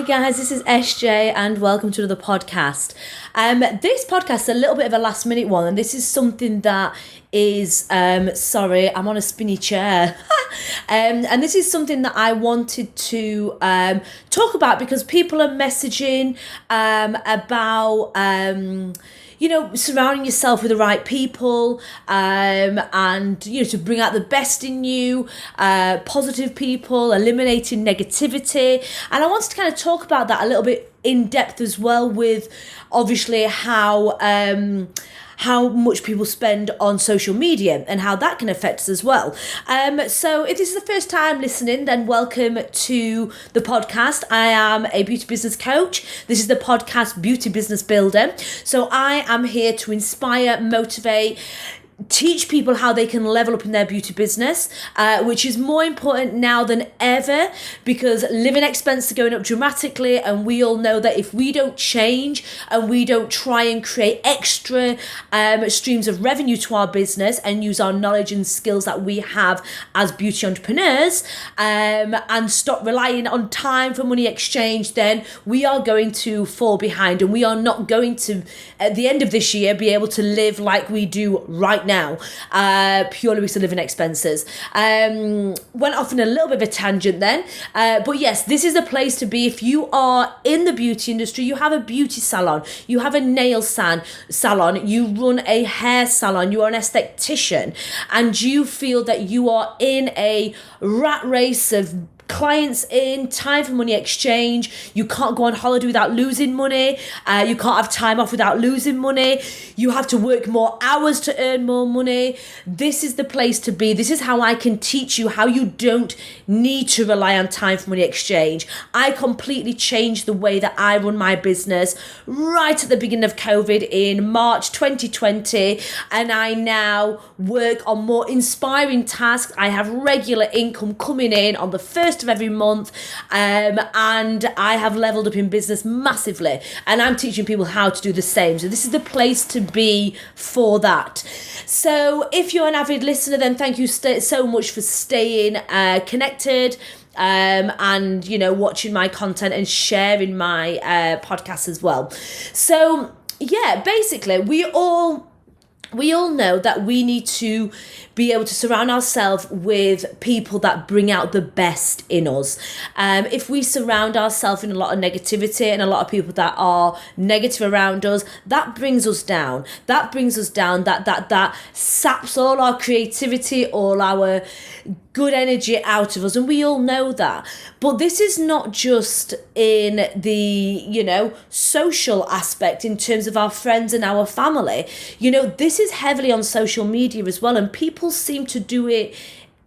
Hi guys, this is SJ and welcome to another podcast. This podcast is a little bit of a last minute one, and this is something that is, sorry, I'm on a spinny chair. And this is something that I wanted to talk about because people are messaging about surrounding yourself with the right people, and, to bring out the best in you, positive people, eliminating negativity. And I wanted to kind of talk about that a little bit in depth as well, with obviously how much people spend on social media and how that can affect us as well. So if this is the first time listening, then welcome to the podcast. I am a beauty business coach. This is the podcast Beauty Business Builder. So I am here to inspire, motivate, teach people how they can level up in their beauty business, which is more important now than ever because living expenses are going up dramatically, and we all know that if we don't change and we don't try and create extra streams of revenue to our business and use our knowledge and skills that we have as beauty entrepreneurs, and stop relying on time for money exchange, then we are going to fall behind, and we are not going to, at the end of this year, be able to live like we do right now, purely because of living expenses. Went off in a little bit of a tangent then, but yes, this is the place to be if you are in the beauty industry. You have a beauty salon, you have a nail salon, you run a hair salon, you are an esthetician, and you feel that you are in a rat race of clients in, time for money exchange. You can't go on holiday without losing money. You can't have time off without losing money. You have to work more hours to earn more money. This is the place to be. This is how I can teach you how you don't need to rely on time for money exchange. I completely changed the way that I run my business right at the beginning of COVID in March 2020, and I now work on more inspiring tasks. I have regular income coming in on the first of every month, and I have leveled up in business massively, and I'm teaching people how to do the same. So this is the place to be for that. So if you're an avid listener, then thank you so much for staying connected, and watching my content and sharing my podcast as well. So yeah, basically we all know that we need to be able to surround ourselves with people that bring out the best in us. If we surround ourselves in a lot of negativity and a lot of people that are negative around us, that brings us down. That saps all our creativity, all our good energy out of us, and we all know that. But this is not just in the social aspect in terms of our friends and our family. This is heavily on social media as well, and people seem to do it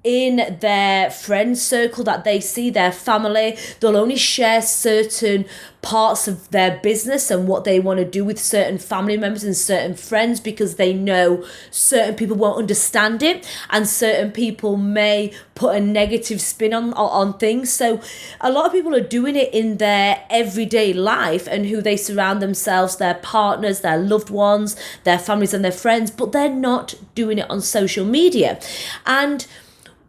in their friend circle that they see, their family. They'll only share certain parts of their business and what they want to do with certain family members and certain friends because they know certain people won't understand it, and certain people may put a negative spin on things. So a lot of people are doing it in their everyday life and who they surround themselves, their partners, their loved ones, their families and their friends, but they're not doing it on social media. And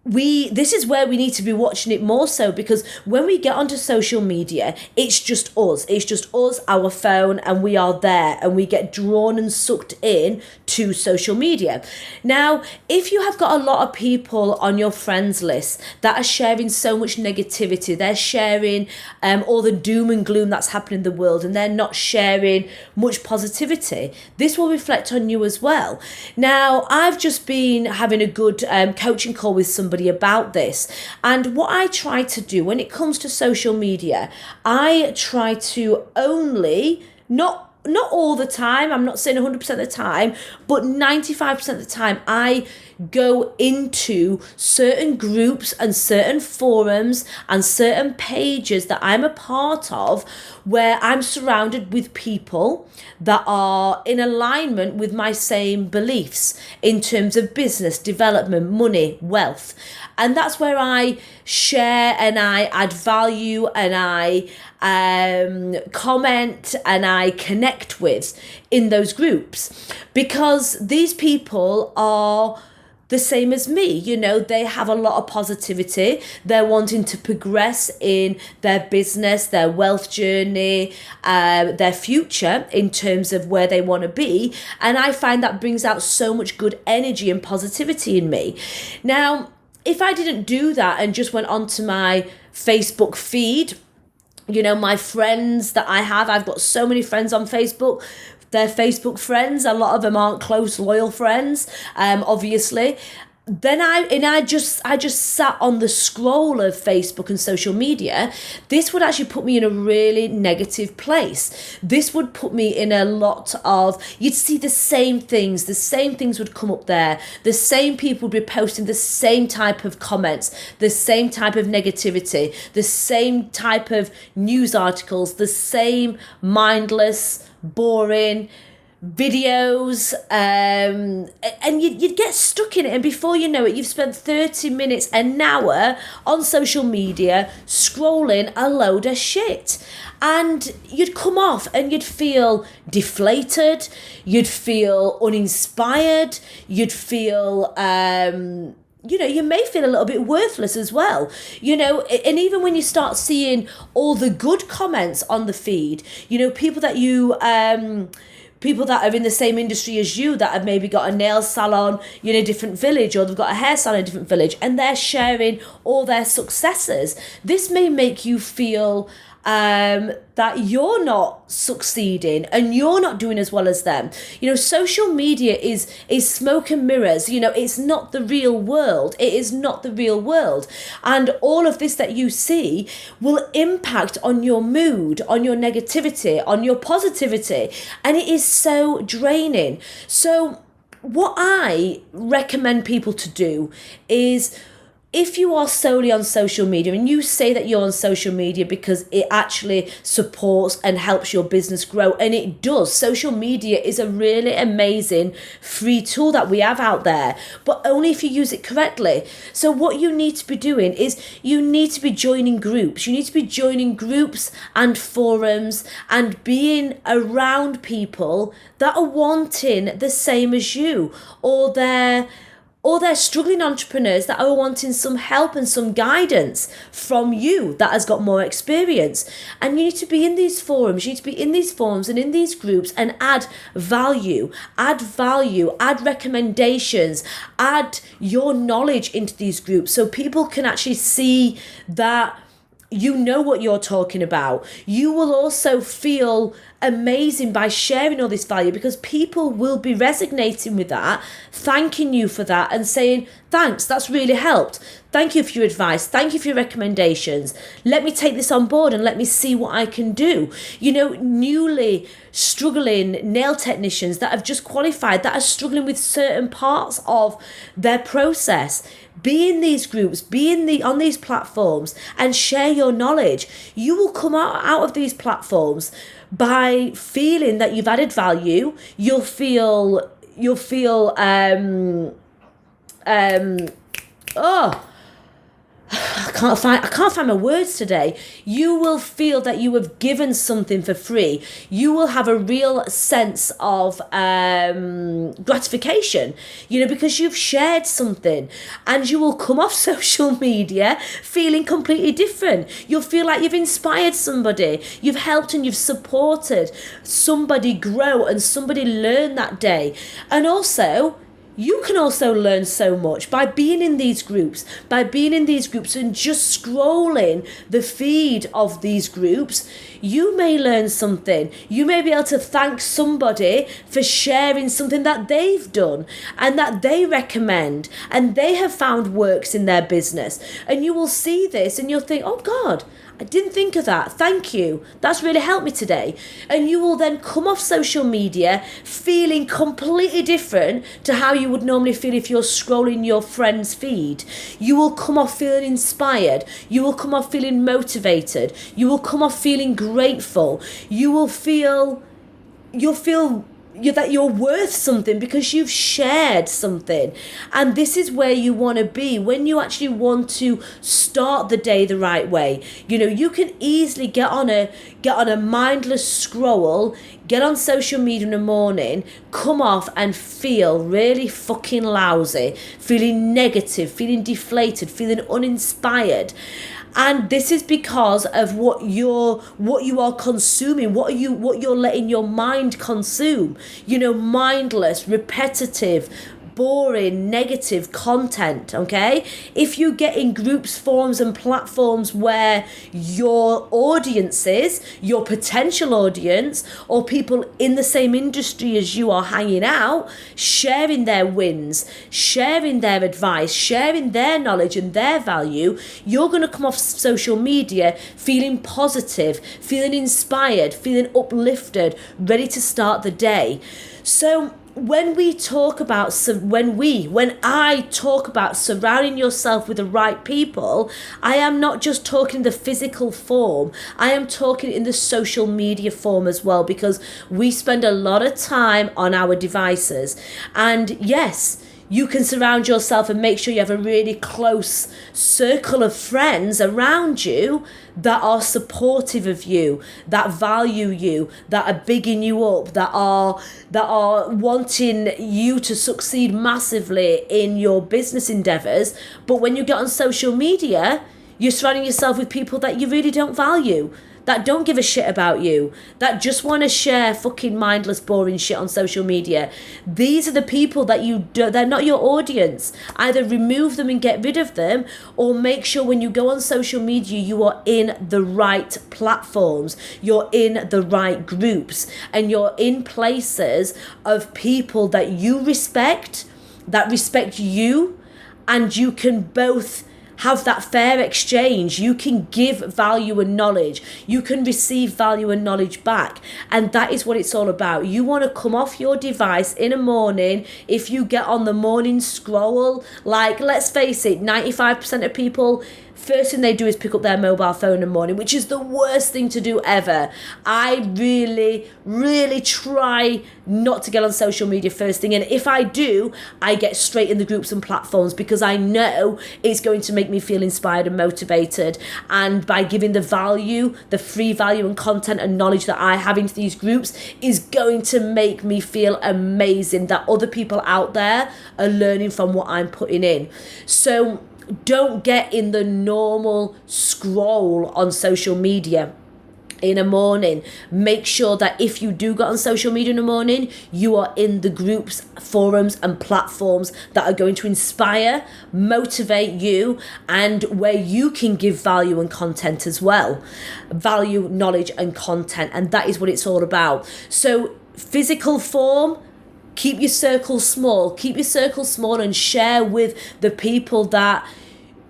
this is where we need to be watching it more so, because when we get onto social media, it's just us, our phone, and we are there, and we get drawn and sucked in to social media. Now, if you have got a lot of people on your friends list that are sharing so much negativity, they're sharing all the doom and gloom that's happening in the world, and they're not sharing much positivity, this will reflect on you as well. Now, I've just been having a good coaching call with somebody about this, and what I try to do when it comes to social media, I try to only, not all the time, I'm not saying 100% of the time, but 95% of the time, I go into certain groups and certain forums and certain pages that I'm a part of where I'm surrounded with people that are in alignment with my same beliefs in terms of business, development, money, wealth. And that's where I share and I add value and I comment and I connect with in those groups, because these people are the same as me. You know, they have a lot of positivity. They're wanting to progress in their business, their wealth journey, their future in terms of where they want to be. And I find that brings out so much good energy and positivity in me. Now, if I didn't do that and just went onto my Facebook feed, you know, my friends that I've got so many friends on Facebook. They're Facebook friends. A lot of them aren't close, loyal friends, obviously. Then I just sat on the scroll of Facebook and social media. This would actually put me in a really negative place. This would put me in a lot of, you'd see the same things would come up there. The same people would be posting the same type of comments, the same type of negativity, the same type of news articles, the same mindless, boring videos, and you'd get stuck in it, and before you know it, you've spent 30 minutes, an hour on social media scrolling a load of shit, and you'd come off and you'd feel deflated, you'd feel uninspired, you'd feel you know, you may feel a little bit worthless as well, you know. And even when you start seeing all the good comments on the feed, you know, people that are in the same industry as you, that have maybe got a nail salon in a different village, or they've got a hair salon in a different village, and they're sharing all their successes. This may make you feel that you're not succeeding and you're not doing as well as them. You know, social media is smoke and mirrors. You know, it's not the real world. It is not the real world. And all of this that you see will impact on your mood, on your negativity, on your positivity. And it is so draining. So what I recommend people to do is, if you are solely on social media, and you say that you're on social media because it actually supports and helps your business grow, and it does. Social media is a really amazing free tool that we have out there, but only if you use it correctly. So what you need to be doing is you need to be joining groups. You need to be joining groups and forums and being around people that are wanting the same as you, or they're struggling entrepreneurs that are wanting some help and some guidance from you that has got more experience. And you need to be in these forums, and in these groups, and add value, add recommendations, add your knowledge into these groups, so people can actually see that you know what you're talking about. You will also feel amazing by sharing all this value, because people will be resonating with that, thanking you for that, and saying, thanks, that's really helped. Thank you for your advice. Thank you for your recommendations. Let me take this on board and let me see what I can do. You know, newly struggling nail technicians that have just qualified, that are struggling with certain parts of their process. Be in these groups, on these platforms, and share your knowledge. You will come out of these platforms by feeling that you've added value. You'll feel I can't find my words today. You will feel that you have given something for free. You will have a real sense of gratification, you know, because you've shared something, and you will come off social media feeling completely different. You'll feel like you've inspired somebody, you've helped and you've supported somebody grow and somebody learn that day. And also, you can also learn so much by being in these groups, and just scrolling the feed of these groups. You may learn something. You may be able to thank somebody for sharing something that they've done and that they recommend, and they have found works in their business. And you will see this and you'll think, oh God, I didn't think of that. Thank you. That's really helped me today. And you will then come off social media feeling completely different to how you would normally feel if you're scrolling your friend's feed. You will come off feeling inspired. You will come off feeling motivated. You will come off feeling grateful. You'll feel that you're worth something because you've shared something. And this is where you want to be when you actually want to start the day the right way. You can easily get on a mindless scroll, get on social media in the morning, come off and feel really fucking lousy, feeling negative, feeling deflated, feeling uninspired. And this is because of what you are consuming, what you're letting your mind consume. Mindless, repetitive, boring, negative content, okay? If you get in groups, forums and platforms where your audiences, your potential audience, or people in the same industry as you are hanging out, sharing their wins, sharing their advice, sharing their knowledge and their value, you're going to come off social media feeling positive, feeling inspired, feeling uplifted, ready to start the day. So when I talk about surrounding yourself with the right people, I am not just talking the physical form, I am talking in the social media form as well, because we spend a lot of time on our devices. And yes, you can surround yourself and make sure you have a really close circle of friends around you that are supportive of you, that value you, that are bigging you up, that are wanting you to succeed massively in your business endeavors. But when you get on social media, you're surrounding yourself with people that you really don't value, that don't give a shit about you, that just want to share fucking mindless, boring shit on social media. These are the people that they're not your audience. Either remove them and get rid of them, or make sure when you go on social media, you are in the right platforms, you're in the right groups, and you're in places of people that you respect, that respect you, and you can both have that fair exchange. You can give value and knowledge. You can receive value and knowledge back. And that is what it's all about. You want to come off your device in a morning. If you get on the morning scroll, like, let's face it, 95% of people, first thing they do is pick up their mobile phone in the morning, which is the worst thing to do ever. I really, really try not to get on social media first thing. And if I do, I get straight in the groups and platforms, because I know it's going to make me feel inspired and motivated. And by giving the value, the free value and content and knowledge that I have into these groups, is going to make me feel amazing that other people out there are learning from what I'm putting in. So don't get in the normal scroll on social media in a morning. Make sure that if you do get on social media in the morning, you are in the groups, forums and platforms that are going to inspire, motivate you, and where you can give value and content as well. Value, knowledge and content. And that is what it's all about. So physical form, keep your circle small and share with the people that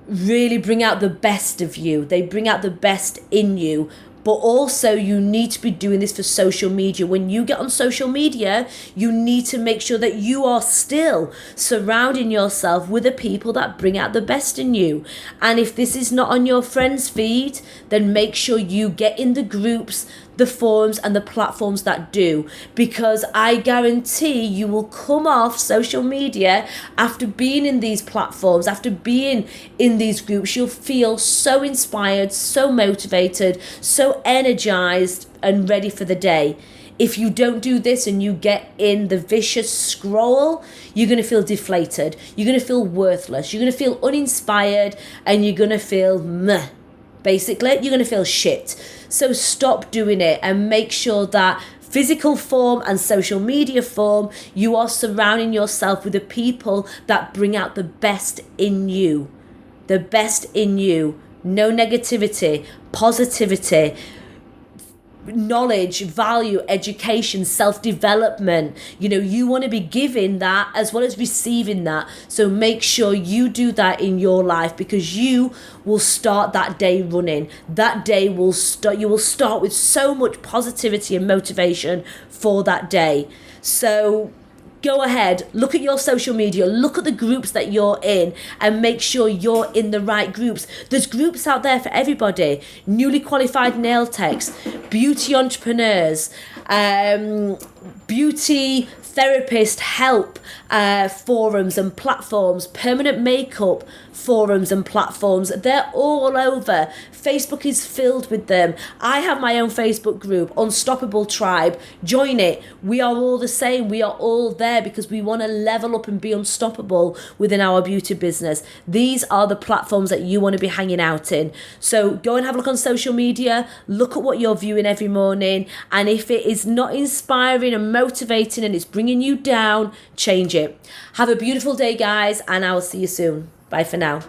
really bring out the best of you. They bring out the best in you. But also you need to be doing this for social media. When you get on social media, you need to make sure that you are still surrounding yourself with the people that bring out the best in you. And if this is not on your friends' feed, then make sure you get in the groups, the forums and the platforms that do, because I guarantee you will come off social media after being in these platforms, after being in these groups. You'll feel so inspired, so motivated, so energized and ready for the day. If you don't do this and you get in the vicious scroll, you're going to feel deflated, you're going to feel worthless, you're going to feel uninspired, and you're going to feel meh. Basically, you're going to feel shit. So stop doing it and make sure that physical form and social media form, you are surrounding yourself with the people that bring out the best in you. The best in you. No negativity, positivity, knowledge, value, education, self-development. You want to be giving that as well as receiving that. So make sure you do that in your life, because you will start that day running. That day will start, you will start with so much positivity and motivation for that day. So go ahead, look at your social media, look at the groups that you're in, and make sure you're in the right groups. There's groups out there for everybody. Newly qualified nail techs, beauty entrepreneurs, beauty therapist help forums and platforms, permanent makeup forums and platforms. They're all over. Facebook is filled with them. I have my own Facebook group, Unstoppable Tribe. Join it. We are all the same. We are all there because we want to level up and be unstoppable within our beauty business. These are the platforms that you want to be hanging out in. So go and have a look on social media. Look at what you're viewing every morning. And if it is not inspiring and motivating and it's bringing you down, change it. Have a beautiful day, guys, and I will see you soon. Bye for now.